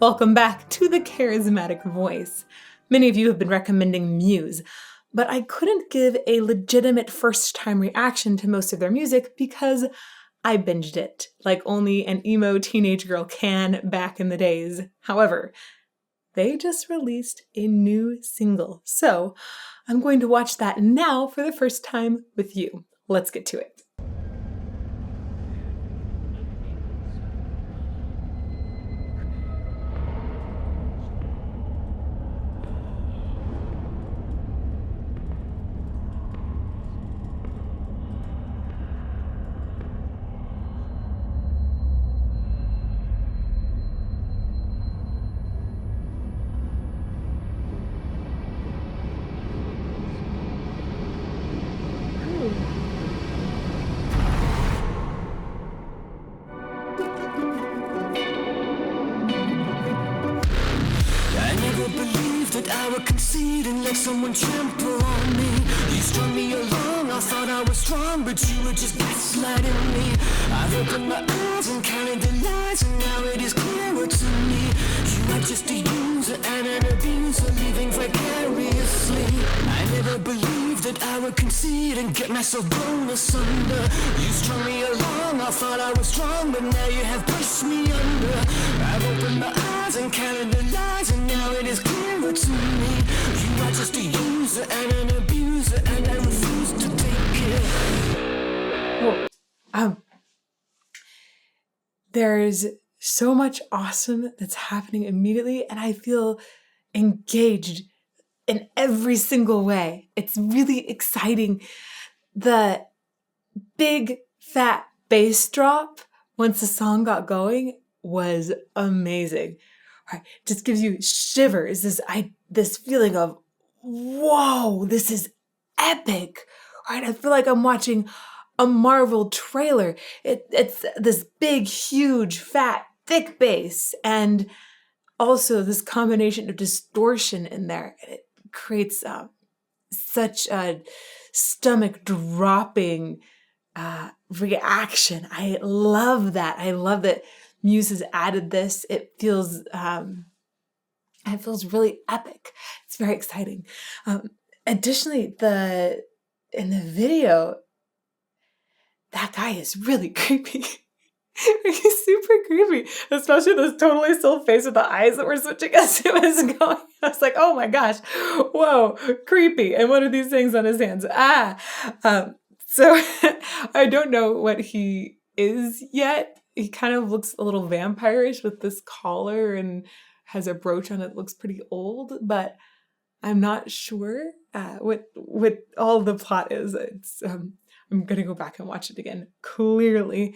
Welcome back to the Charismatic Voice. Many of you have been recommending Muse, but I couldn't give a legitimate first-time reaction to most of their music because I binged it, like only an emo teenage girl can back in the days. However, they just released a new single, so I'm going to watch that now for the first time with you. Let's get to it. I would concede and let someone trample on me. You strung me along, I thought I was strong, but you were just gaslighting me. I've opened my eyes and counted the lies, and now it is clearer to me. You are just a user and an abuser, living vicariously. I never believed that I would concede and get myself blown asunder. You strung me along, I thought I was strong, but now you have pushed me under. I've opened my eyes and counted the lies, and now it is clearer to me. You are just a user and an abuser, and I refuse to take it. There's so much awesome that's happening immediately, and I feel engaged in every single way. It's really exciting. The big fat bass drop once the song got going was amazing. Right, just gives you shivers, this feeling of, whoa, this is epic. Right, I feel like I'm watching a Marvel trailer. It's this big, huge, fat, thick bass, and also this combination of distortion in there. It creates such a stomach-dropping reaction. I love that. I love that Muse has added this. It feels really epic. It's very exciting. Additionally, in the video, that guy is really creepy. He's super creepy, especially this totally still face with the eyes that were switching as it was going. I was like, oh my gosh, whoa, creepy. And what are these things on his hands? So I don't know what he is yet. He kind of looks a little vampire-ish with this collar and has a brooch on it that looks pretty old, but I'm not sure what all the plot is. I'm going to go back and watch it again, clearly.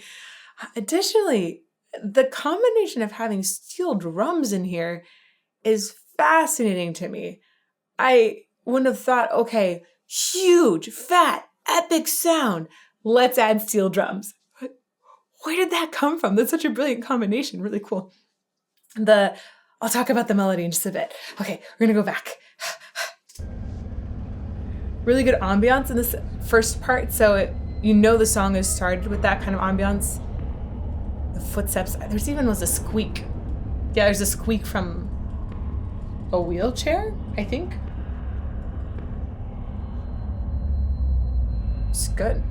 Additionally, the combination of having steel drums in here is fascinating to me. I wouldn't have thought, okay, huge, fat, epic sound. Let's add steel drums. But where did that come from? That's such a brilliant combination. Really cool. I'll talk about the melody in just a bit. Okay, we're going to go back. Really good ambiance in this first part. So the song is started with that kind of ambiance. The footsteps. There's even was a squeak. Yeah, there's a squeak from a wheelchair, I think. It's good.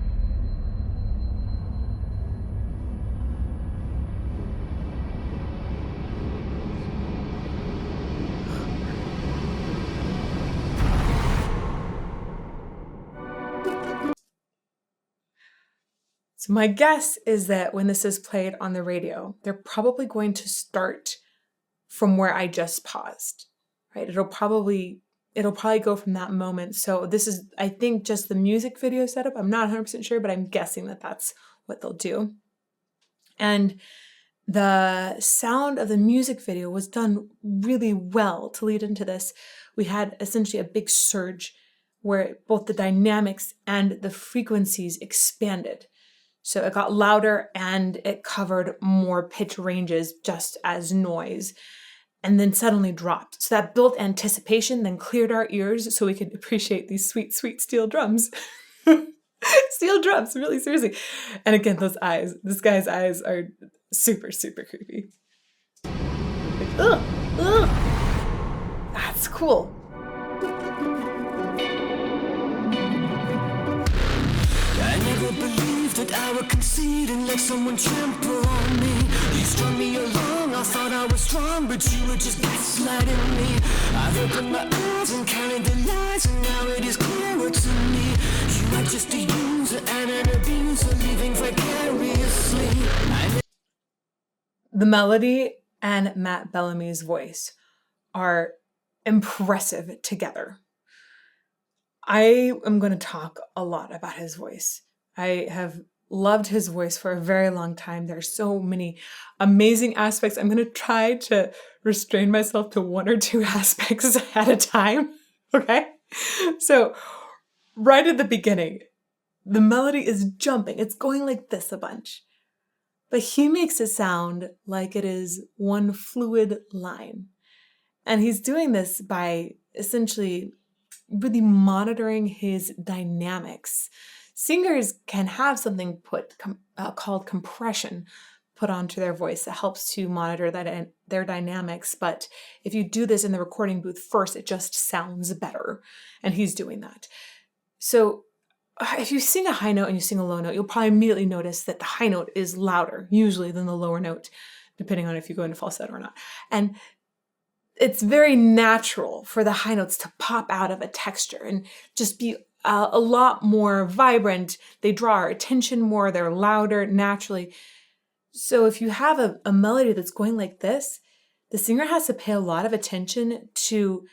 So my guess is that when this is played on the radio, they're probably going to start from where I just paused, right? It'll probably go from that moment. So this is, I think, just the music video setup. I'm not 100% sure, but I'm guessing that that's what they'll do. And the sound of the music video was done really well to lead into this. We had essentially a big surge where both the dynamics and the frequencies expanded. So it got louder and it covered more pitch ranges just as noise, and then suddenly dropped. So that built anticipation, then cleared our ears so we could appreciate these sweet, sweet steel drums. Steel drums, really, seriously. And again, those eyes. This guy's eyes are super, super creepy. Ugh, ugh. That's cool. I never believed that I would concede and let someone trample on me. You strung me along, I thought I was strong, but you were just gaslighting me. I've opened my eyes and counted the lies, and now it is clearer to me. You are just a user and an abuser, living vicariously. The melody and Matt Bellamy's voice are impressive together. I am going to talk a lot about his voice. I have loved his voice for a very long time. There are so many amazing aspects. I'm going to try to restrain myself to one or two aspects at a time. Okay? So, right at the beginning, the melody is jumping. It's going like this a bunch. But he makes it sound like it is one fluid line. And he's doing this by essentially really monitoring his dynamics. Singers can have something called compression put onto their voice that helps to monitor their dynamics. But if you do this in the recording booth first, it just sounds better. And he's doing that. So if you sing a high note and you sing a low note, you'll probably immediately notice that the high note is louder, usually, than the lower note, depending on if you go into falsetto or not. And it's very natural for the high notes to pop out of a texture and just be a lot more vibrant. They draw our attention more. They're louder naturally. So if you have a melody that's going like this, the singer has to pay a lot of attention to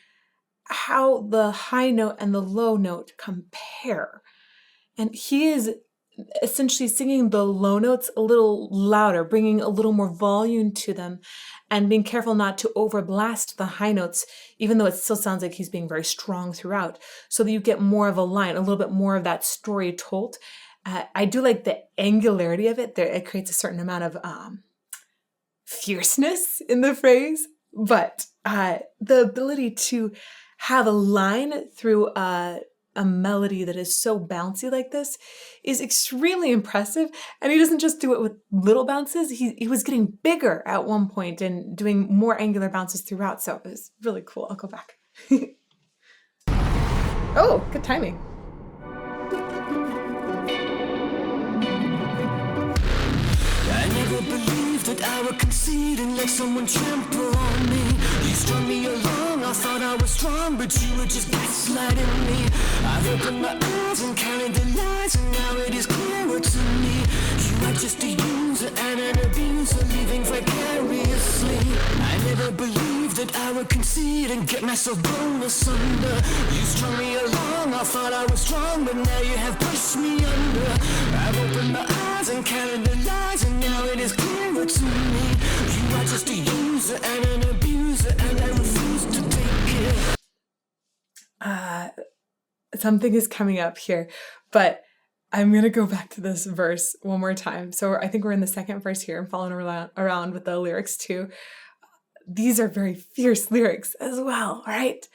how the high note and the low note compare. And he is essentially singing the low notes a little louder, bringing a little more volume to them, and being careful not to overblast the high notes, even though it still sounds like he's being very strong throughout, so that you get more of a line, a little bit more of that story told. I do like the angularity of it. It creates a certain amount of fierceness in the phrase, but the ability to have a line through a melody that is so bouncy like this is extremely impressive. And he doesn't just do it with little bounces. He was getting bigger at one point and doing more angular bounces throughout. So it was really cool. I'll go back. Oh, good timing. I never believed that I would concede and let someone trample on me. You strung me along, I thought I was strong, but you were just gaslighting me. I've opened my eyes and counted the lies, and now it is clearer to me. You are just a user and an abuser, living vicariously. I never believed that I would concede and get myself blown asunder. You strung me along, I thought I was strong, but now you have pushed me under. I've opened my eyes and counted the lies, and now it is clearer to me. You are just a user and an abuser, and I refuse to take it. Something is coming up here, but I'm going to go back to this verse one more time. So I think we're in the second verse here. I'm following around with the lyrics too. These are very fierce lyrics as well, right?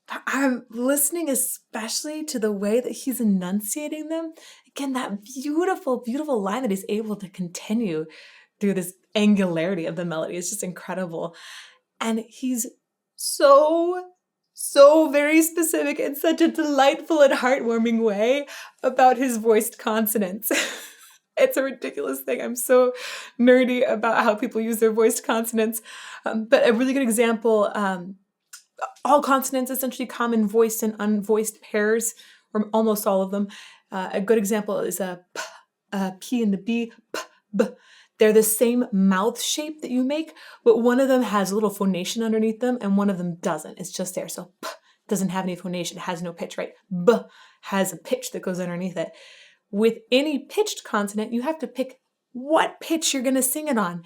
But I'm listening especially to the way that he's enunciating them. Again, that beautiful, beautiful line that he's able to continue through this angularity of the melody is just incredible. And he's so very specific in such a delightful and heartwarming way about his voiced consonants. It's a ridiculous thing. I'm so nerdy about how people use their voiced consonants. But a really good example, all consonants essentially come in voiced and unvoiced pairs, or almost all of them. A good example is a p, a P and the B, p, b. They're the same mouth shape that you make, but one of them has a little phonation underneath them and one of them doesn't. It's just there. So p doesn't have any phonation. It has no pitch, right? B has a pitch that goes underneath it. With any pitched consonant, you have to pick what pitch you're going to sing it on.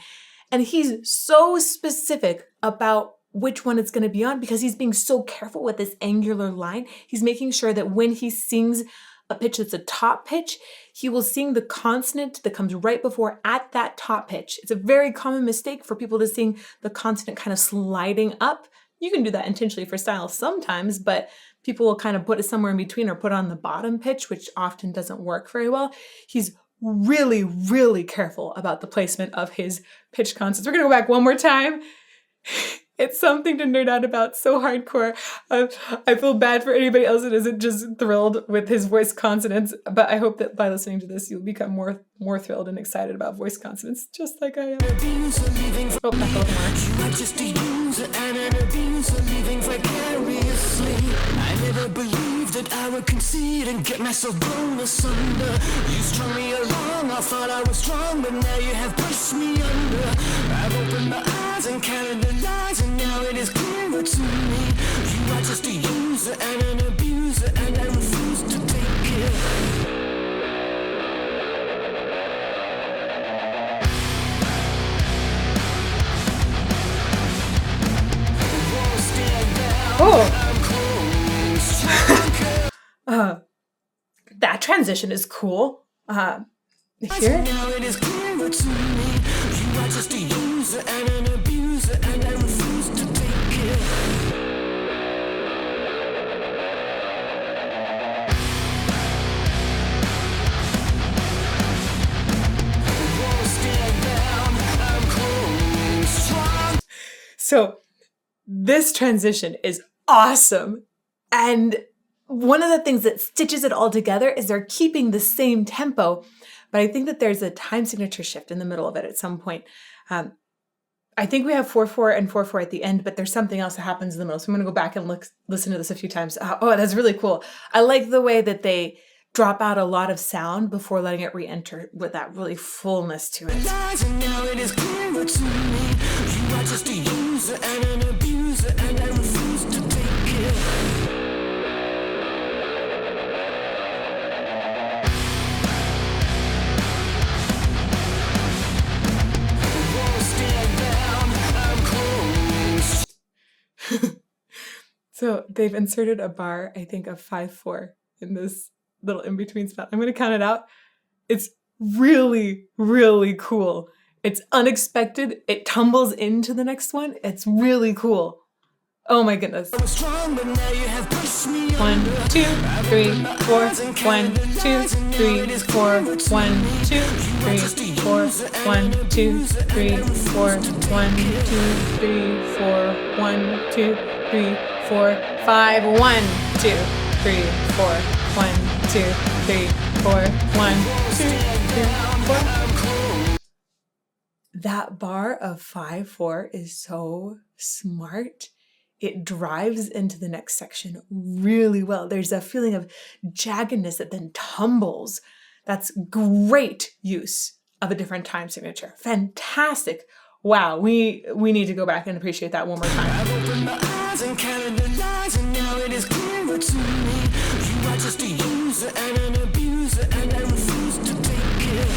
And he's so specific about which one it's going to be on because he's being so careful with this angular line. He's making sure that when he sings a pitch that's a top pitch, he will sing the consonant that comes right before at that top pitch. It's a very common mistake for people to sing the consonant kind of sliding up. You can do that intentionally for style sometimes, but people will kind of put it somewhere in between or put on the bottom pitch, which often doesn't work very well. He's really, really careful about the placement of his pitch consonants. We're going to go back one more time. It's something to nerd out about, so hardcore. I feel bad for anybody else that isn't just thrilled with his voice consonants, but I hope that by listening to this, you'll become more thrilled and excited about voice consonants, just like I am. Oh, back a little more. You are just a user and an abuser, living vicariously. I never believed that I would concede and get myself blown asunder. You strung me along, I thought I was strong, but now you have pushed me under. I've opened my eyes and counted the lies, and now it is clearer to me. You are just a user and an abuser, and I refuse to take it. That transition is cool. Here. Now it is clearer to me. You are just a user and an abuser, and I refuse to take it. Won't stand down, I'm cold, strong. So this transition is awesome. And one of the things that stitches it all together is they're keeping the same tempo, but I think that there's a time signature shift in the middle of it at some point. I think we have 4/4 and 4/4 at the end, but there's something else that happens in the middle. So I'm going to go back and listen to this a few times. Oh, that's really cool. I like the way that they drop out a lot of sound before letting it re-enter with that really fullness to it. Lies, and now it is clearer to me. You are just a user and an abuser, and I refuse to take it. So they've inserted a bar, I think, of 5/4 in this little in-between spot. I'm going to count it out. It's really, really cool. It's unexpected. It tumbles into the next one. It's really cool. Oh my goodness. 1, 2, 3, 4. 1, 2, 3, 4. 1, 2, 3, 4. 1, 2, 3, 4. 1, 2, 3, 4. 1, 2, 3, 4. 5. 1, 2, 3, 4. 1, 2, 3, 4. 1, 2, 3, 4. That bar of 5/4 is so smart. It drives into the next section really well. There's a feeling of jaggedness that then tumbles. That's great use of a different time signature. Fantastic. Wow, we need to go back and appreciate that one more time. I've opened my eyes and counted the lies, and now it is clearer to me. You are just a user and an abuser, and I refuse to take it.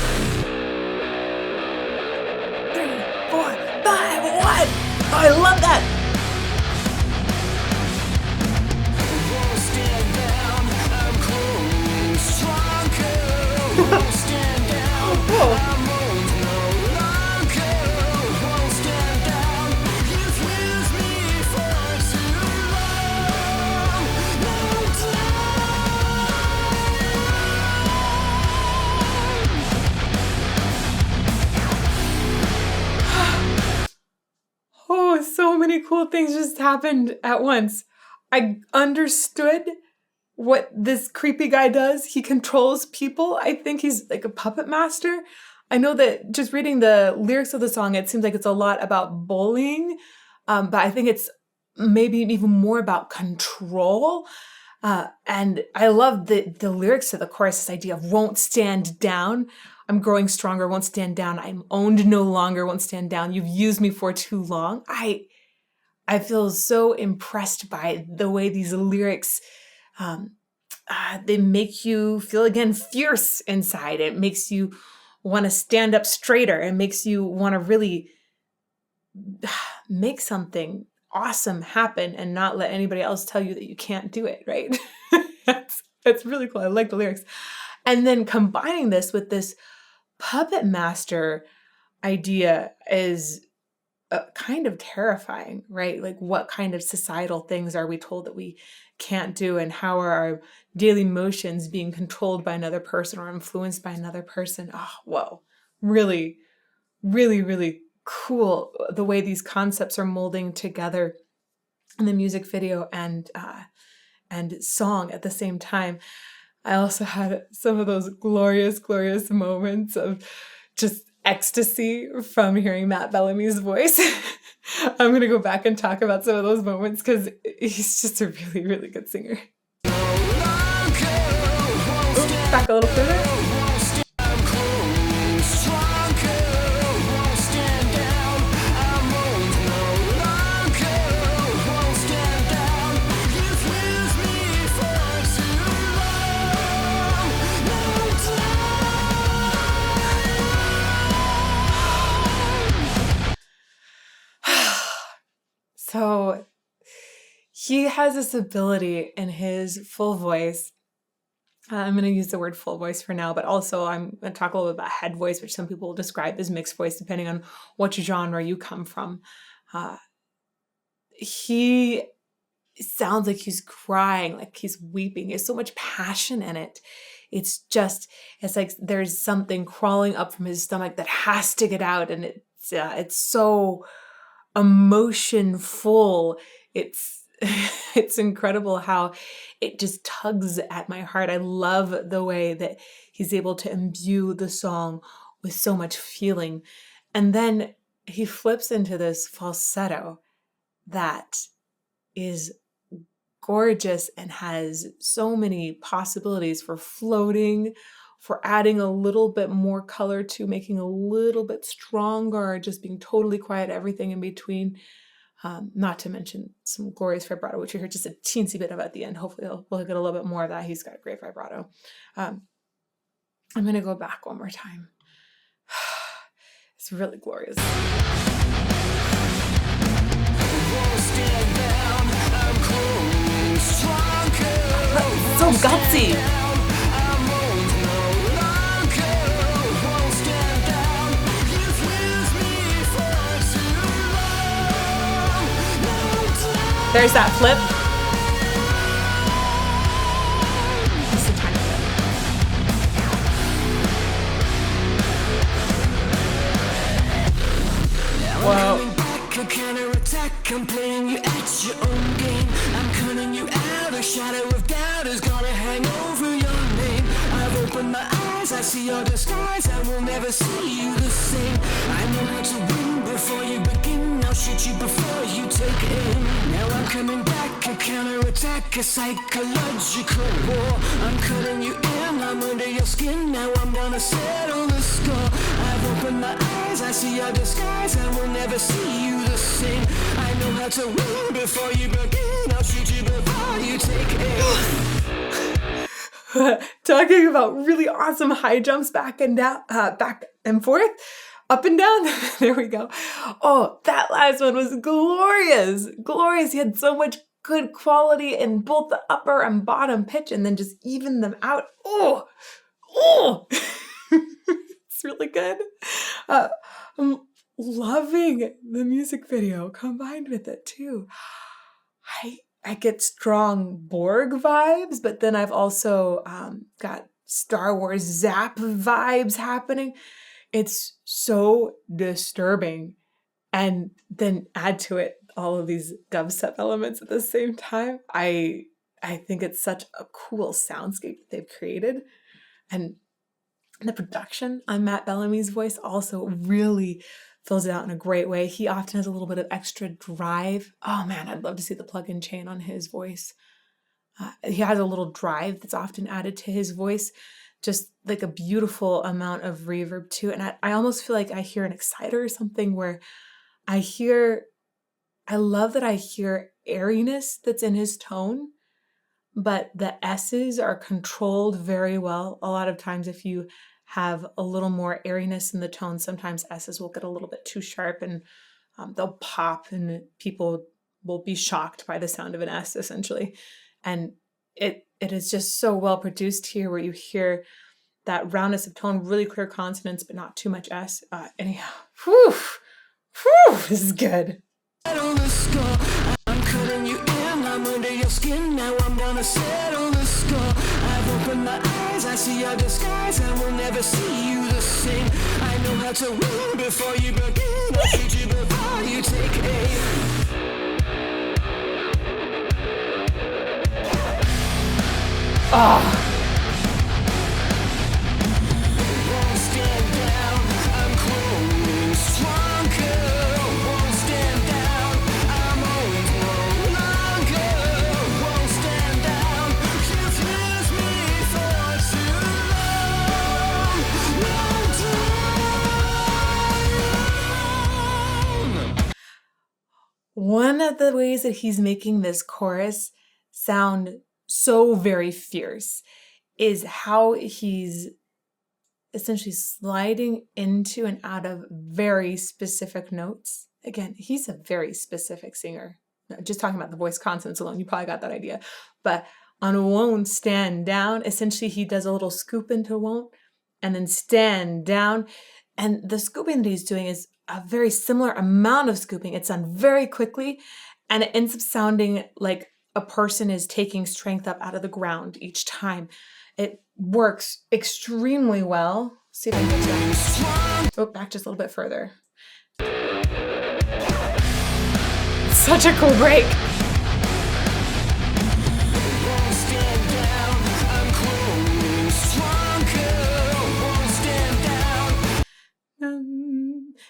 3, 4, 5, 1. Oh, I love that. Won't stand down, I'm cold, stronger. Won't stand down, I'm old no longer. Won't stand down, you've used me for too long. No Oh, so many cool things just happened at once. I understood what this creepy guy does. He controls people. I think he's like a puppet master. I know that just reading the lyrics of the song, it seems like it's a lot about bullying, but I think it's maybe even more about control. And I love the lyrics to the chorus, this idea of won't stand down. I'm growing stronger, won't stand down. I'm owned no longer, won't stand down. You've used me for too long. I feel so impressed by the way these lyrics, they make you feel, again, fierce inside. It makes you want to stand up straighter. It makes you want to really make something awesome happen and not let anybody else tell you that you can't do it, right? That's really cool. I like the lyrics. And then combining this with this puppet master idea is kind of terrifying, right? Like, what kind of societal things are we told that we can't do, and how are our daily motions being controlled by another person or influenced by another person? Oh, whoa. Really, really, really cool the way these concepts are molding together in the music video and song at the same time. I also had some of those glorious, glorious moments of just ecstasy from hearing Matt Bellamy's voice. I'm going to go back and talk about some of those moments because he's just a really, really good singer. Oh, back a little further. So he has this ability in his full voice. I'm going to use the word full voice for now, but also I'm going to talk a little bit about head voice, which some people describe as mixed voice, depending on what genre you come from. He sounds like he's crying, like he's weeping. There's so much passion in it. It's like there's something crawling up from his stomach that has to get out, and it's so emotion full. It's incredible how it just tugs at my heart. I love the way that he's able to imbue the song with so much feeling. And then he flips into this falsetto that is gorgeous and has so many possibilities for floating, for adding a little bit more color to, making a little bit stronger, just being totally quiet, everything in between. Not to mention some glorious vibrato, which you heard just a teensy bit of at the end. Hopefully we'll get a little bit more of that. He's got great vibrato. I'm going to go back one more time. It's really glorious. So gutsy. There's that flip. Just a tiny bit. Whoa. I'm playing you at your own game. I'm cutting you out. A shadow of doubt is gonna hang over your name. I've opened my eyes. I see your disguise. I will never see you the same. I know how to win before you begin. I'll shoot you before you take aim. Now I'm coming back, a counterattack, a psychological war. I'm cutting you in, I'm under your skin. Now I'm gonna settle the score. I've opened my eyes, I see your disguise. I will never see you the same. I know how to win before you begin. I'll shoot you before you take aim. Talking about really awesome high jumps back and down, back and forth. Up and down. There we go. Oh, that last one was glorious. Glorious. He had so much good quality in both the upper and bottom pitch and then just even them out. Oh. It's really good. I'm loving the music video combined with it too. I get strong Borg vibes, but then I've also got Star Wars Zap vibes happening. It's so disturbing. And then add to it all of these dubstep elements at the same time. I think it's such a cool soundscape that they've created. And the production on Matt Bellamy's voice also really fills it out in a great way. He often has a little bit of extra drive. Oh man, I'd love to see the plug-in chain on his voice. He has a little drive that's often added to his voice. Just like a beautiful amount of reverb too. And I almost feel like I hear an exciter or something where I love that I hear airiness that's in his tone, but the S's are controlled very well. A lot of times if you have a little more airiness in the tone, sometimes S's will get a little bit too sharp and they'll pop and people will be shocked by the sound of an S essentially. And it is just so well produced here where you hear that roundness of tone, really clear consonants, but not too much S. Anyhow, this is good. I'm cutting you in, I'm under your skin, now I'm gonna settle the score. I've opened my eyes, I see your disguise, I will never see you the same. I know how to win before you begin. I'll shoot you before you take aim. Oh. Won't stand down, I'm growing stronger. Won't stand down, I'm always no longer. Won't stand down, you've used me for too long. Won't down. One of the ways that he's making this chorus sound so very fierce is how he's essentially sliding into and out of very specific notes. Again, he's a very specific singer. Just talking about the voice consonants alone, you probably got that idea. But on won't stand down, essentially he does a little scoop into won't and then stand down. And the scooping that he's doing is a very similar amount of scooping. It's done very quickly and it ends up sounding like a person is taking strength up out of the ground each time. It works extremely well. See if I can get to that. Oh, back just a little bit further. Such a cool break. Won't stand down, I'm growing stronger. Won't stand down.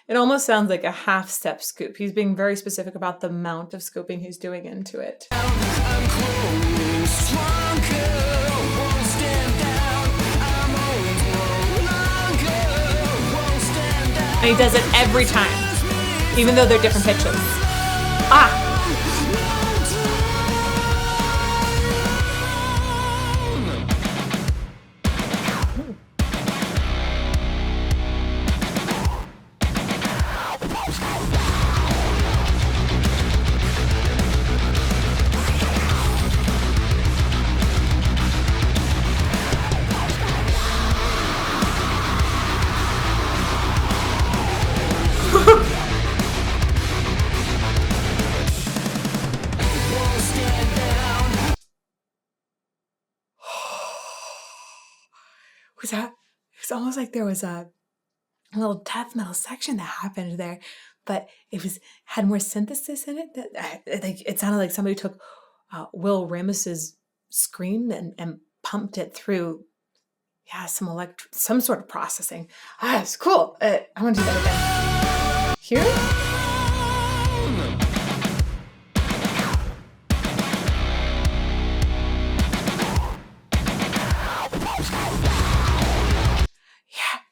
It almost sounds like a half-step scoop. He's being very specific about the amount of scooping he's doing into it. I'm growing stronger. Won't stand down, I'm always no longer. Won't stand down. And he does it every time, even though they're different pitches. Ah! Won't stand down. It's almost like there was a little death metal section that happened there, but had more synthesis in it. It sounded like somebody took Will Ramos's scream and pumped it through, some sort of processing. It's cool. I want to do that again. Hear it?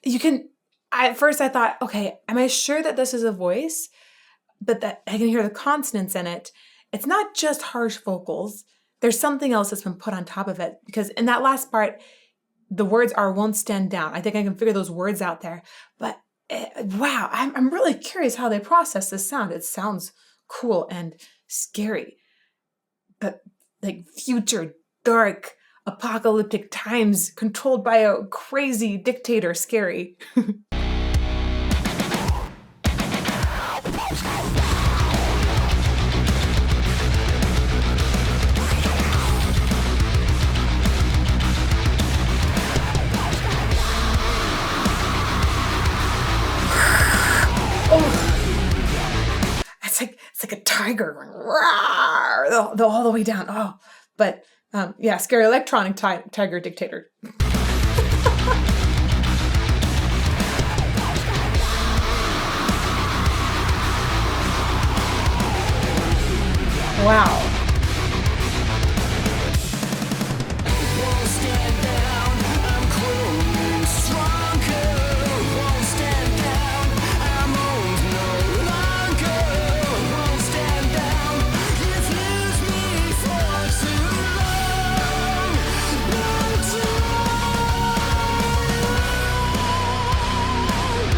You can, at first I thought, okay, am I sure that this is a voice? But that I can hear the consonants in it. It's not just harsh vocals. There's something else that's been put on top of it. Because in that last part, the words are won't stand down. I think I can figure those words out there. But wow, I'm really curious how they process this sound. It sounds cool and scary. But like future, dark, apocalyptic times controlled by a crazy dictator scary. It's like a tiger going roar, all the way down. Oh, but scary electronic tiger dictator. Wow. Won't stand down, I'm growing stronger. Won't stand down, I'm old no longer. Won't stand down, you've used me for too long.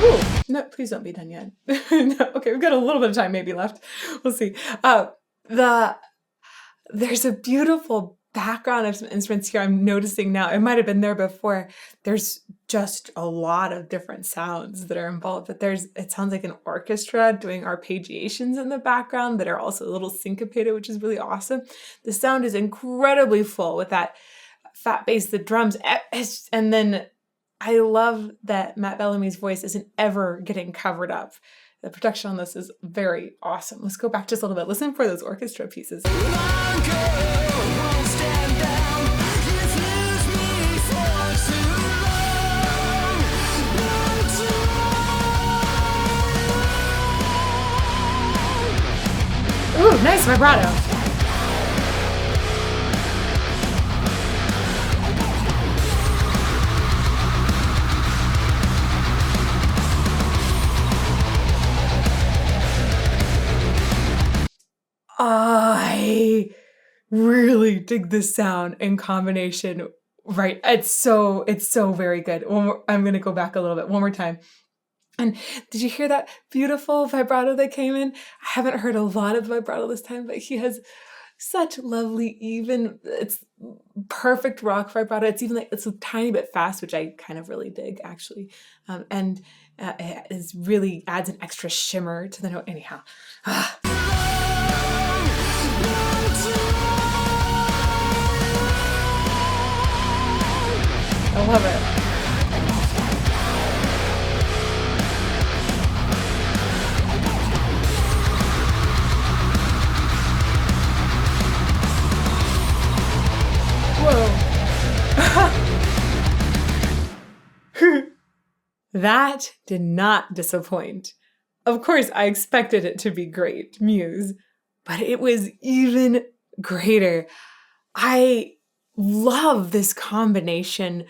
Ooh, no, please don't be done yet. No, okay, we've got a little bit of time maybe left. We'll see. There's a beautiful background of some instruments here I'm noticing now. It might have been there before. There's just a lot of different sounds that are involved, but it sounds like an orchestra doing arpeggiations in the background that are also a little syncopated, which is really awesome. The sound is incredibly full with that fat bass, the drums, and then I love that Matt Bellamy's voice isn't ever getting covered up. The production on this is very awesome. Let's go back just a little bit. Listen for those orchestra pieces. Ooh, nice vibrato. I really dig this sound in combination. Right. It's so very good. I'm going to go back a little bit one more time. And did you hear that beautiful vibrato that came in? I haven't heard a lot of vibrato this time, but he has such lovely, even, it's perfect rock vibrato. It's even like, it's a tiny bit fast, which I kind of really dig actually. And it is really adds an extra shimmer to the note anyhow. I love it. Whoa. That did not disappoint. Of course, I expected it to be great, Muse, but it was even greater. I love this combination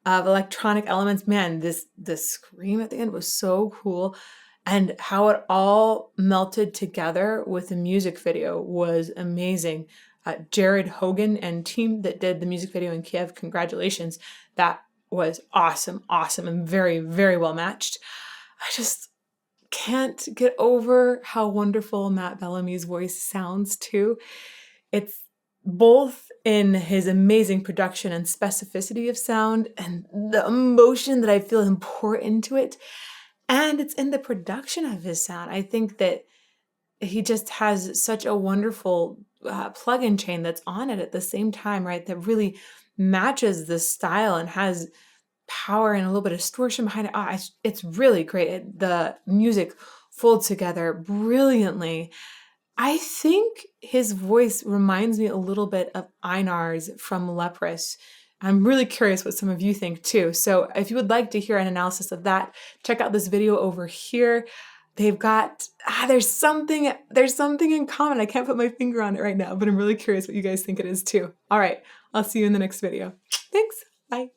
of electronic elements. Man, the scream at the end was so cool. And how it all melted together with the music video was amazing. Jared Hogan and team that did the music video in Kiev, congratulations. That was awesome, and very, very well matched. I just can't get over how wonderful Matt Bellamy's voice sounds too. It's both in his amazing production and specificity of sound and the emotion that I feel is pour into it. And it's in the production of his sound. I think that he just has such a wonderful plug-in chain that's on it at the same time, right? That really matches the style and has power and a little bit of distortion behind it. It's really great. The music folds together brilliantly. I think his voice reminds me a little bit of Einar's from Leprous. I'm really curious what some of you think too. So if you would like to hear an analysis of that, check out this video over here. They've got, there's something in common. I can't put my finger on it right now, but I'm really curious what you guys think it is too. All right, I'll see you in the next video. Thanks, bye.